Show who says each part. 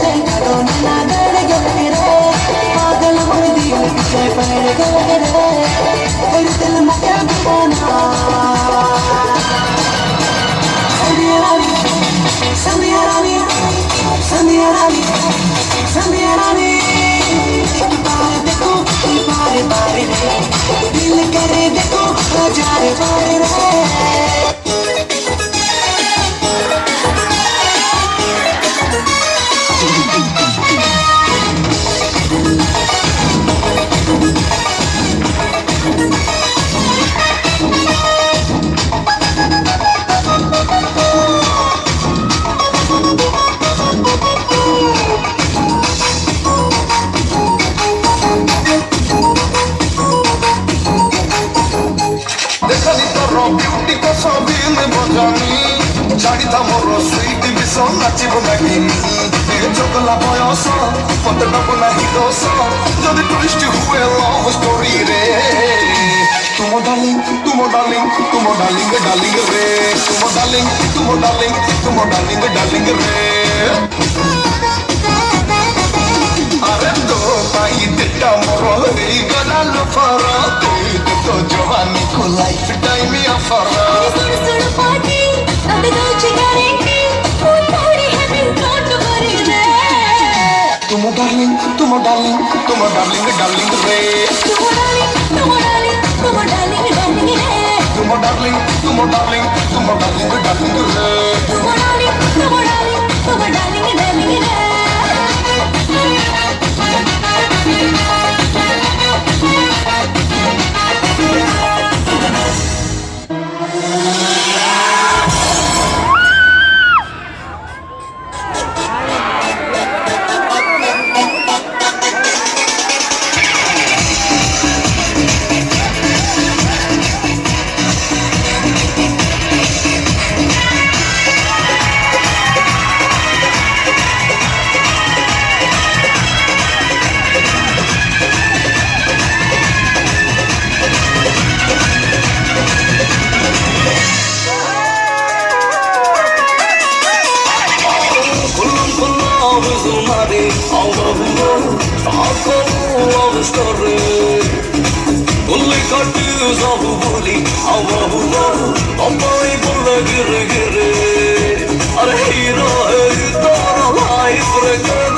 Speaker 1: रे करो ना गड़ गए रे पागल हो दिल पीछे पड़ गए रे और दिल में क्या दीवाना संधिया रानी संधिया रानी संधिया रानी संधिया रानी एक बार देखो बार बार रे दिल करे देखो हजार बार रे
Speaker 2: ब्यूटी को सबिल बजानी शाड़ी था मोर स्वीट विषम नाचिब नागिनी चकला बयस मत डबो नाही दोष जदि ट्विस्ट हुए लव स्टोरी रे तुम डार्लिंग तुम डार्लिंग तुम डार्लिंग डार्लिंग रे तुम डार्लिंग तुम डार्लिंग तुम डार्लिंग डार्लिंग रे अरे तो पाई दिटा मोर रे गला लफरा तो जवानी को लाइफ टाइम या फरा
Speaker 3: सुन सुन पार्टी अब दो करेंगे वो थोड़ी है दिल नोट भरी रे
Speaker 2: तुम डार्लिंग तुम डार्लिंग तुम डार्लिंग डार्लिंग रे
Speaker 3: तुम डार्लिंग तुम डार्लिंग तुम डार्लिंग डार्लिंग रे
Speaker 2: तुम डार्लिंग तुम डार्लिंग तुम डार्लिंग डार्लिंग रे
Speaker 3: तुम डार्लिंग तुम डार्लिंग तुम डार्लिंग डार्लिंग रे
Speaker 2: Gira, gira, life,